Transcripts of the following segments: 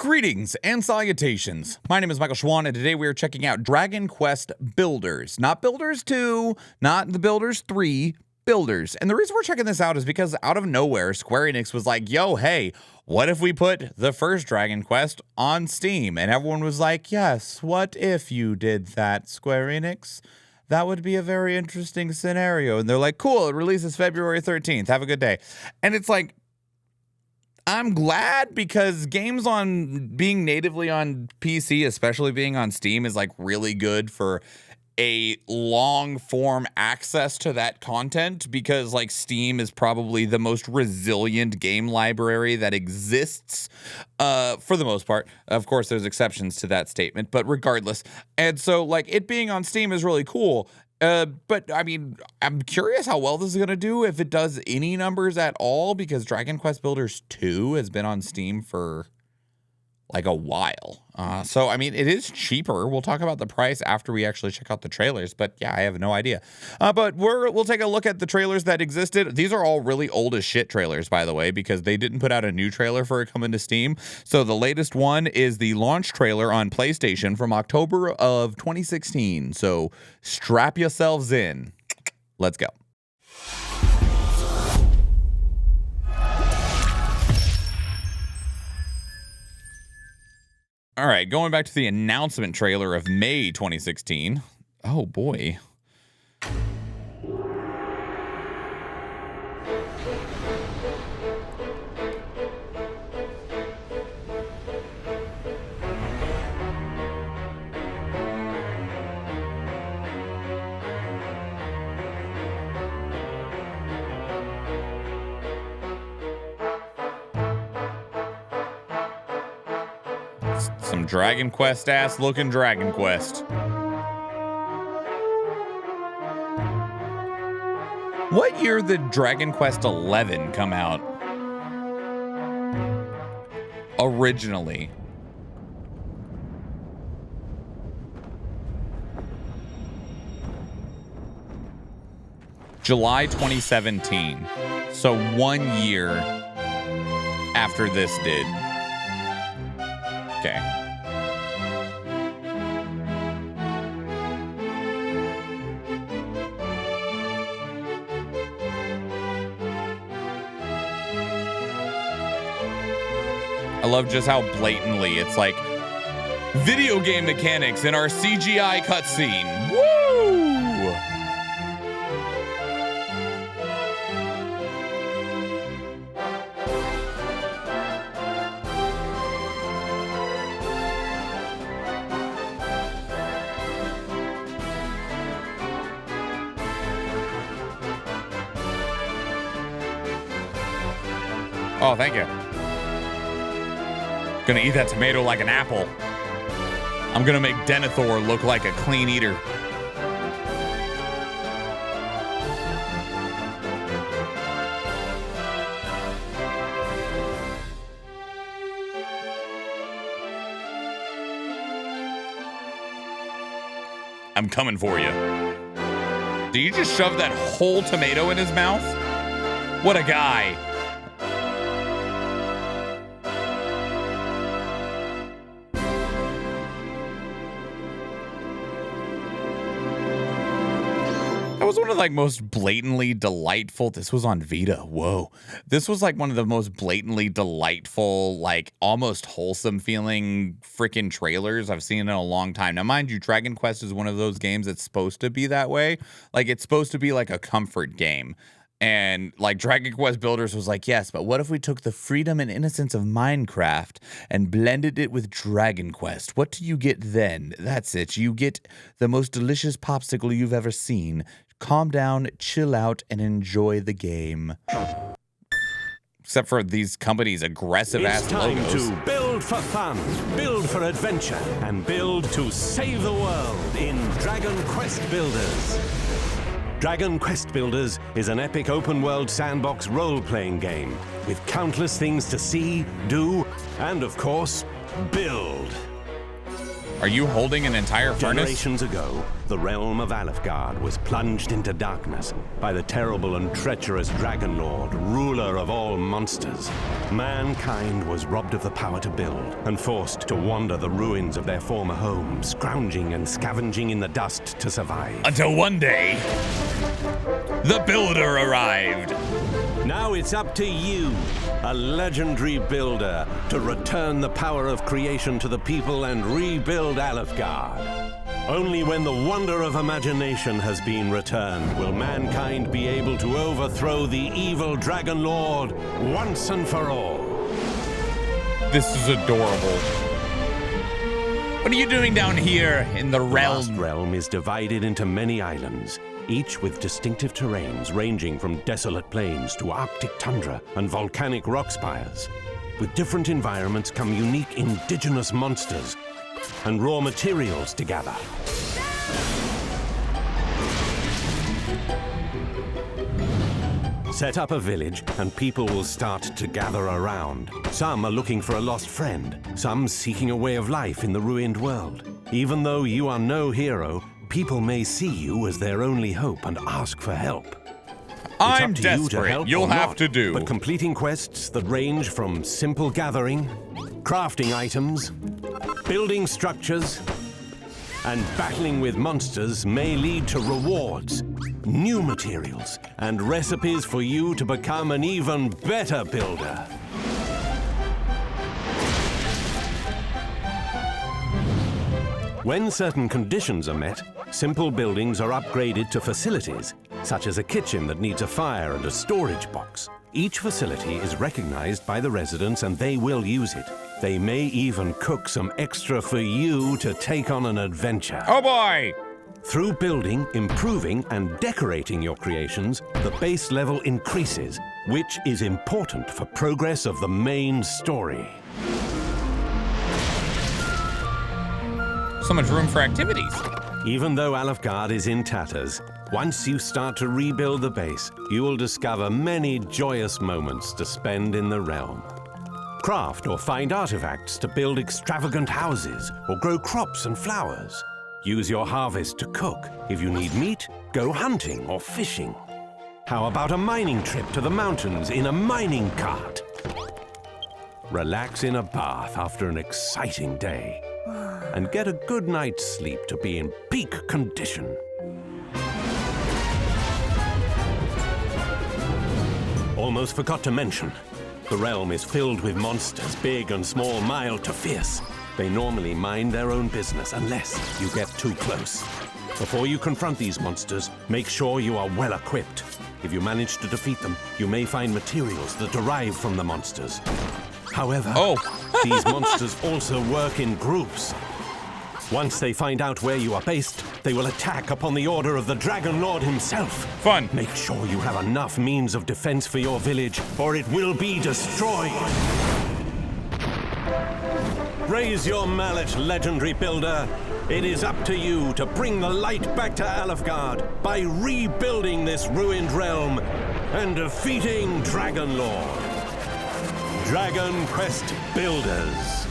Greetings and salutations. My name is Michael Schwahn, and today we are checking out Dragon Quest Builders. Not Builders 2, not the Builders 3, Builders. And the reason we're checking this out is because out of nowhere, Square Enix was like, yo, hey, what if we put the first Dragon Quest on Steam? And everyone was like, yes, what if you did that, Square Enix? That would be a very interesting scenario. And they're like, cool, it releases February 13th. Have a good day. And it's like, I'm glad, because games on being natively on PC, especially being on Steam, is like really good for a long form access to that content, because like Steam is probably the most resilient game library that exists for the most part. Of course, there's exceptions to that statement, but regardless. And so like it being on Steam is really cool. But I mean, I'm curious how well this is going to do, if it does any numbers at all, because Dragon Quest Builders 2 has been on Steam for like a while. So, I mean, it is cheaper. We'll talk about the price after we actually check out the trailers, but yeah, I have no idea. But we'll take a look at the trailers that existed. These are all really old as shit trailers, by the way, because they didn't put out a new trailer for it coming to Steam. So the latest one is the launch trailer on PlayStation from October of 2016. So strap yourselves in. Let's go. All right, going back to the announcement trailer of May 2016. Oh, boy. Some Dragon Quest ass looking Dragon Quest. What year did Dragon Quest 11 come out? Originally. July 2017. So 1 year after this did. Okay. I love just how blatantly it's like video game mechanics in our CGI cutscene. Woo! Oh, thank you. Gonna eat that tomato like an apple. I'm gonna make Denethor look like a clean eater. I'm coming for you. Did you just shove that whole tomato in his mouth? What a guy. That was one of the most blatantly delightful. This was on Vita. Whoa. This was like one of the most blatantly delightful, like almost wholesome feeling freaking trailers I've seen in a long time. Now, mind you, Dragon Quest is one of those games that's supposed to be that way. Like it's supposed to be like a comfort game. And like Dragon Quest Builders was like, yes, but what if we took the freedom and innocence of Minecraft and blended it with Dragon Quest? What do you get then? That's it. You get the most delicious popsicle you've ever seen. Calm down, chill out, and enjoy the game. Except for these companies' aggressive-ass logos. It's time to build for fun, build for adventure, and build to save the world in Dragon Quest Builders. Dragon Quest Builders is an epic open-world sandbox role-playing game with countless things to see, do, and of course, build. Are you holding an entire furnace? Generations ago, the realm of Alfgard was plunged into darkness by the terrible and treacherous Dragon Lord, ruler of all monsters. Mankind was robbed of the power to build and forced to wander the ruins of their former home, scrounging and scavenging in the dust to survive. Until one day, the builder arrived. Now it's up to you, a legendary builder, to return the power of creation to the people and rebuild Alfgard. Only when the wonder of imagination has been returned will mankind be able to overthrow the evil Dragon Lord once and for all. This is adorable. What are you doing down here in the realm? The vast realm is divided into many islands, each with distinctive terrains ranging from desolate plains to Arctic tundra and volcanic rock spires. With different environments come unique indigenous monsters and raw materials to gather. Set up a village and people will start to gather around. Some are looking for a lost friend, some seeking a way of life in the ruined world. Even though you are no hero, people may see you as their only hope and ask for help. I'm It's up to you to desperate. help You'll or have not, to do. But completing quests that range from simple gathering, crafting items, building structures, and battling with monsters may lead to rewards, new materials, and recipes for you to become an even better builder. When certain conditions are met, simple buildings are upgraded to facilities, such as a kitchen that needs a fire and a storage box. Each facility is recognized by the residents and they will use it. They may even cook some extra for you to take on an adventure. Oh boy! Through building, improving, and decorating your creations, the base level increases, which is important for progress of the main story. So much room for activities. Even though Alfgard is in tatters, once you start to rebuild the base, you will discover many joyous moments to spend in the realm. Craft or find artifacts to build extravagant houses or grow crops and flowers. Use your harvest to cook. If you need meat, go hunting or fishing. How about a mining trip to the mountains in a mining cart? Relax in a bath after an exciting day and get a good night's sleep to be in peak condition. Almost forgot to mention, the realm is filled with monsters, big and small, mild to fierce. They normally mind their own business unless you get too close. Before you confront these monsters, make sure you are well equipped. If you manage to defeat them, you may find materials that derive from the monsters. However, these monsters also work in groups. Once they find out where you are based, they will attack upon the order of the Dragon Lord himself. Fun. Make sure you have enough means of defense for your village, or it will be destroyed. Raise your mallet, legendary builder. It is up to you to bring the light back to Alfgard by rebuilding this ruined realm and defeating Dragon Lord. Dragon Quest Builders.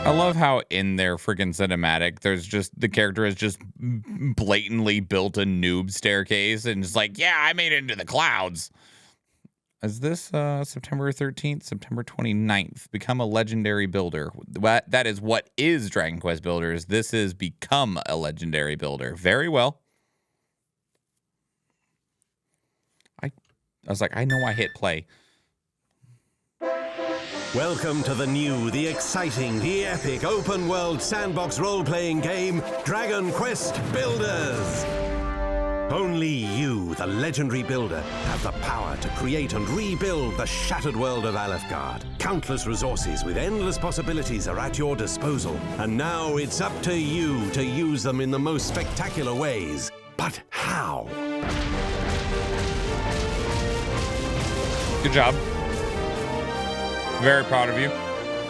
I love how in their freaking cinematic, there's just, the character has just blatantly built a noob staircase and just like, yeah, I made it into the clouds. Is this September 13th, September 29th? Become a legendary builder. That is what is Dragon Quest Builders. This is become a legendary builder. Very well. I was like, I know I hit play. Welcome to the new, the exciting, the epic open-world sandbox role-playing game, Dragon Quest Builders. Only you, the legendary builder, have the power to create and rebuild the shattered world of Alfgard. Countless resources with endless possibilities are at your disposal, and now it's up to you to use them in the most spectacular ways. But how? Good job. Very proud of you.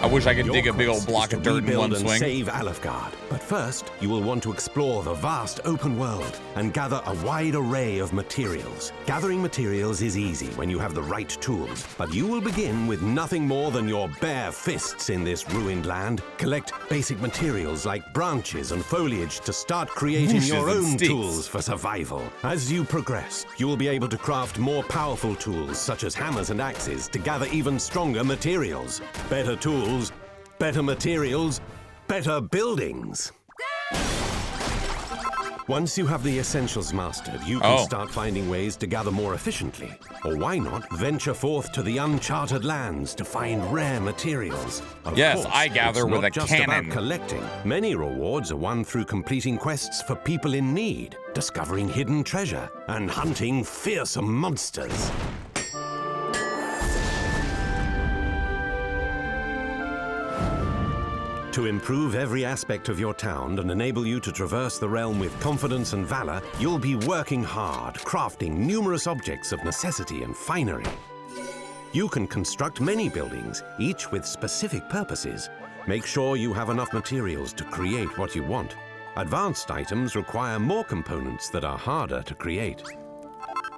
I wish I could Your dig a big old quest block is of to dirt in one rebuild and swing. save Alefgard. But first, you will want to explore the vast open world and gather a wide array of materials. Gathering materials is easy when you have the right tools, but you will begin with nothing more than your bare fists in this ruined land. Collect basic materials like branches and foliage to start creating Bushes your and own sticks. tools for survival. As you progress, you will be able to craft more powerful tools such as hammers and axes to gather even stronger materials. Better tools, better materials, better buildings. Once you have the essentials mastered, you can start finding ways to gather more efficiently. Or why not venture forth to the uncharted lands to find rare materials? Of Yes, course, I gather it's with not a just cannon. about collecting. Many rewards are won through completing quests for people in need, discovering hidden treasure, and hunting fearsome monsters. To improve every aspect of your town and enable you to traverse the realm with confidence and valor, you'll be working hard, crafting numerous objects of necessity and finery. You can construct many buildings, each with specific purposes. Make sure you have enough materials to create what you want. Advanced items require more components that are harder to create.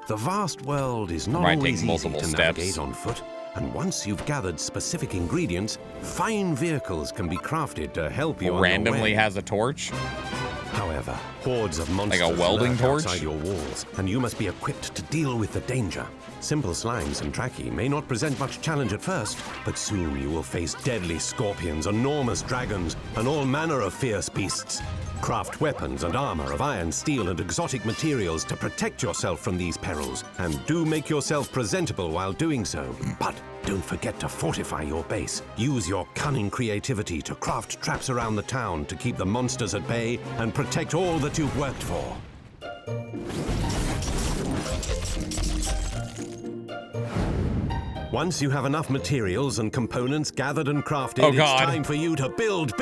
The vast world is not Might take always easy multiple to steps. navigate on foot. And once you've gathered specific ingredients, fine vehicles can be crafted to help you on your Randomly way. has a torch. However, hordes of monsters Like a welding lurk torch? outside your walls, and you must be equipped to deal with the danger. Simple slimes and tracky may not present much challenge at first, but soon you will face deadly scorpions, enormous dragons, and all manner of fierce beasts. Craft weapons and armor of iron, steel, and exotic materials to protect yourself from these perils, and do make yourself presentable while doing so. But don't forget to fortify your base. Use your cunning creativity to craft traps around the town to keep the monsters at bay and protect all that you've worked for. Once you have enough materials and components gathered and crafted, Oh, God. it's time for you to build.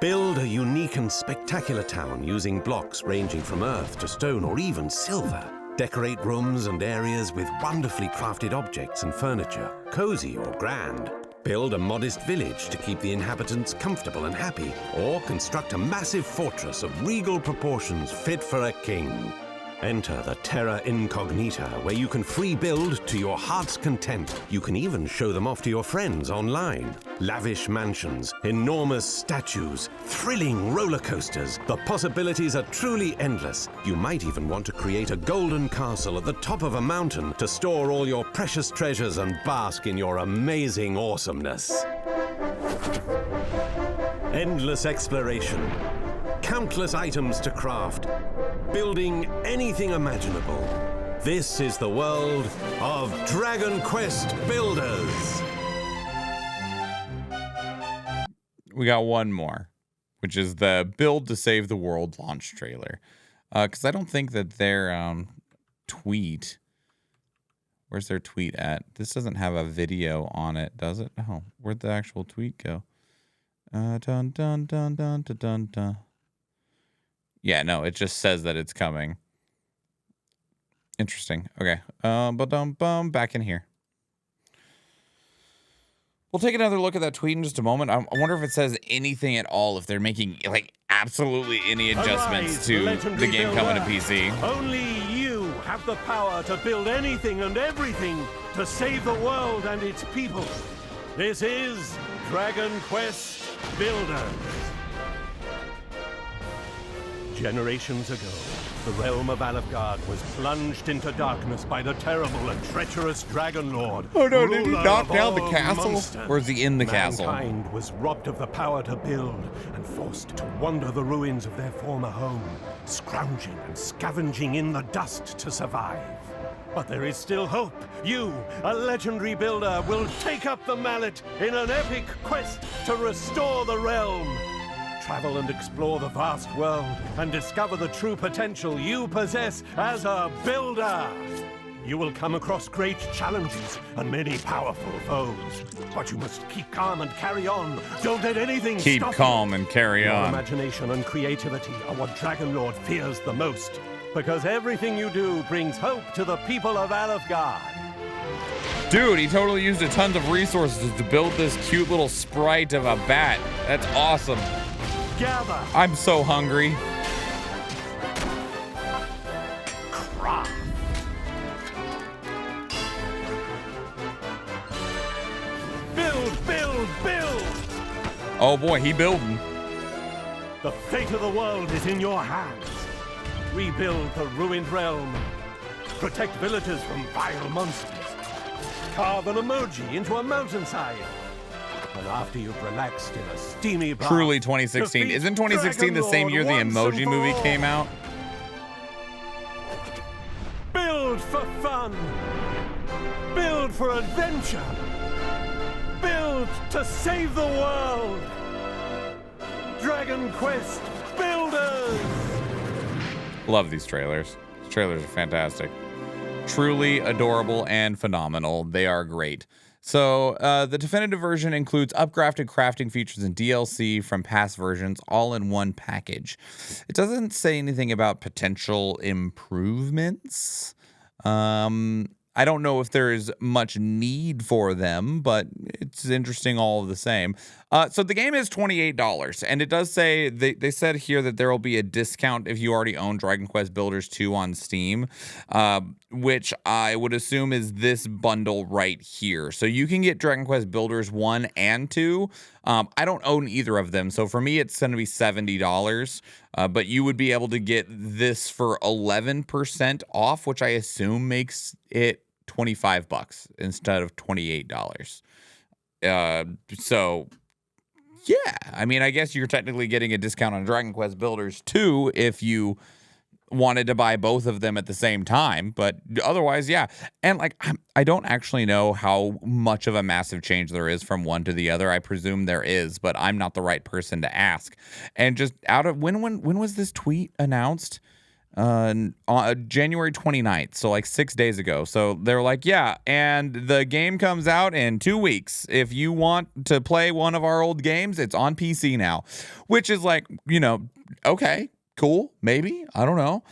Build a unique and spectacular town using blocks ranging from earth to stone or even silver. Decorate rooms and areas with wonderfully crafted objects and furniture, cozy or grand. Build a modest village to keep the inhabitants comfortable and happy, or construct a massive fortress of regal proportions fit for a king. Enter the Terra Incognita, where you can free build to your heart's content. You can even show them off to your friends online. Lavish mansions, enormous statues, thrilling roller coasters. The possibilities are truly endless. You might even want to create a golden castle at the top of a mountain to store all your precious treasures and bask in your amazing awesomeness. Endless exploration. Countless items to craft. Building anything imaginable. This is the world of Dragon Quest Builders. We got one more, which is the Build to Save the World launch trailer. Because I don't think that their tweet... Where's their tweet at? This doesn't have a video on it, does it? Oh, where'd the actual tweet go? Dun, dun, dun, dun, dun, dun, dun. Yeah, no, it just says that it's coming. Interesting. Okay. Back in here. We'll take another look at that tweet in just a moment. I wonder if it says anything at all, if they're making, like, absolutely any adjustments Arise, to legendary the game coming to PC. Only you have the power to build anything and everything to save the world and its people. This is Dragon Quest Builders. Generations ago, the realm of Alefgard was plunged into darkness by the terrible and treacherous Dragon Lord. Oh no, did he ruler knock of down the all castle? monsters. Or is he in the castle? Mankind was robbed of the power to build and forced to wander the ruins of their former home, scrounging and scavenging in the dust to survive. But there is still hope. You, a legendary builder, will take up the mallet in an epic quest to restore the realm. Travel and explore the vast world and discover the true potential you possess as a builder. You will come across great challenges and many powerful foes. But you must keep calm and carry on. Don't let anything Keep stop calm you. and carry Your on. imagination and creativity are what Dragon Lord fears the most. Because everything you do brings hope to the people of Alefgard. Dude, he totally used a tons of resources to build this cute little sprite of a bat. That's awesome. Gather. I'm so hungry. Craft. Build, build, build. Oh boy, he building. The fate of the world is in your hands. Rebuild the ruined realm. Protect villagers from vile monsters. Carve an emoji into a mountainside. And after you've relaxed in a steamy bath, Truly 2016. defeat Isn't 2016 the Dragon same year the Lord once Emoji and movie for came all. out? Build for fun. Build for adventure. Build to save the world. Dragon Quest Builders. Love these trailers. These trailers are fantastic. Truly adorable and phenomenal. They are great. So the definitive version includes upgrafted crafting features and DLC from past versions all in one package. It doesn't say anything about potential improvements. I don't know if there's much need for them, but it's interesting all the same. So the game is $28, and it does say, they said here that there will be a discount if you already own Dragon Quest Builders 2 on Steam, which I would assume is this bundle right here. So you can get Dragon Quest Builders 1 and 2. I don't own either of them, so for me it's going to be $70, but you would be able to get this for 11% off, which I assume makes it $25 instead of $28. So yeah, I mean, I guess you're technically getting a discount on Dragon Quest Builders 2 if you wanted to buy both of them at the same time, but otherwise, yeah. And like, I don't actually know how much of a massive change there is from one to the other. I presume there is, but I'm not the right person to ask. And just out of when was this tweet announced? On January 29th, so like 6 days ago. So they're like, yeah, and the game comes out in 2 weeks. If you want to play one of our old games, it's on PC now, which is like, you know, okay, cool, maybe, I don't know.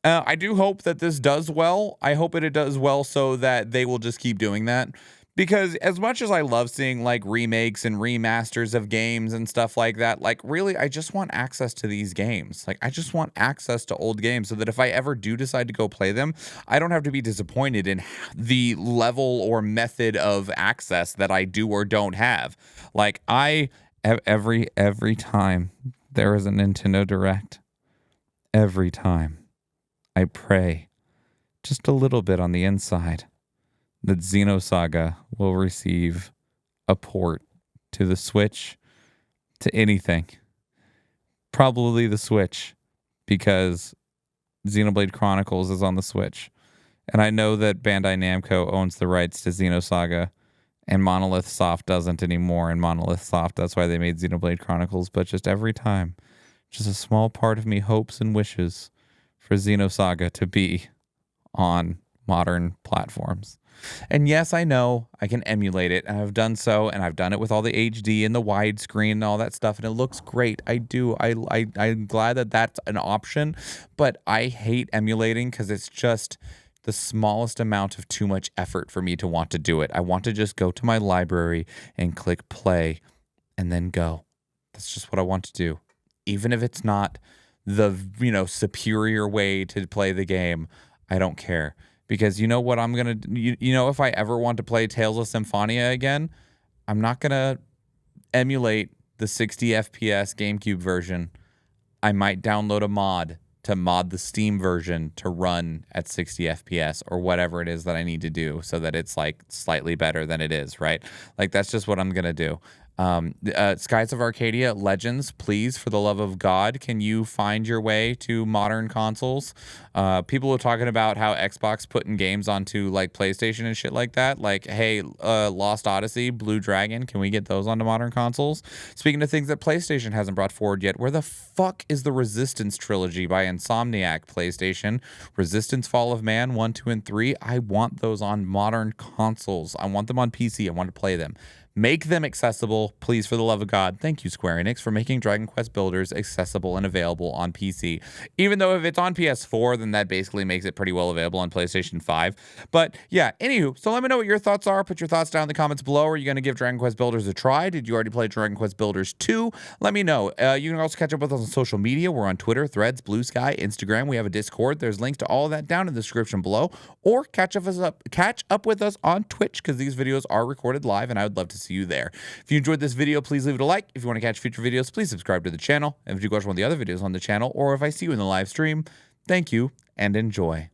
I do hope that this does well. I hope it does well so that they will just keep doing that. Because as much as I love seeing like remakes and remasters of games and stuff like that, like really, I just want access to these games. Like I just want access to old games so that if I ever do decide to go play them, I don't have to be disappointed in the level or method of access that I do or don't have. Like I every time there is a Nintendo Direct, every time I pray just a little bit on the inside that Xenosaga will receive a port to the Switch, to anything. Probably the Switch, because Xenoblade Chronicles is on the Switch. And I know that Bandai Namco owns the rights to Xenosaga, and Monolith Soft doesn't anymore. And Monolith Soft, that's why they made Xenoblade Chronicles. But just every time, just a small part of me hopes and wishes for Xenosaga to be on modern platforms. And yes, I know I can emulate it, and I've done so, and I've done it with all the HD and the widescreen and all that stuff, and it looks great. I do. I'm glad that that's an option, but I hate emulating because it's just the smallest amount of too much effort for me to want to do it. I want to just go to my library and click play and then go. That's just what I want to do. Even if it's not the, superior way to play the game, I don't care. Because you know what I'm going to, if I ever want to play Tales of Symphonia again, I'm not going to emulate the 60 FPS GameCube version. I might download a mod to mod the Steam version to run at 60 FPS or whatever it is that I need to do so that it's like slightly better than it is, right? Like that's just what I'm going to do. Skies of Arcadia Legends, please, for the love of God, can you find your way to modern consoles? People are talking about how Xbox putting games onto like PlayStation and shit like that. Like, hey, Lost Odyssey, Blue Dragon, can we get those onto modern consoles? Speaking of things that PlayStation hasn't brought forward yet, where the fuck is the Resistance trilogy by Insomniac, PlayStation? Resistance Fall of Man 1, 2, and 3. I want those on modern consoles. I want them on PC. I want to play them. Make them accessible, please, for the love of God. Thank you, Square Enix, for making Dragon Quest Builders accessible and available on PC. Even though if it's on PS4, then that basically makes it pretty well available on PlayStation 5. But yeah, anywho, so let me know what your thoughts are. Put your thoughts down in the comments below. Are you going to give Dragon Quest Builders a try? Did you already play Dragon Quest Builders 2? Let me know. You can also catch up with us on social media. We're on Twitter, Threads, Blue Sky, Instagram. We have a Discord. There's links to all of that down in the description below. Or catch up with us on Twitch, because these videos are recorded live, and I would love to see you there. If you enjoyed this video, please leave it a like. If you want to catch future videos, please subscribe to the channel. And if you watch one of the other videos on the channel, or if I see you in the live stream, thank you and enjoy.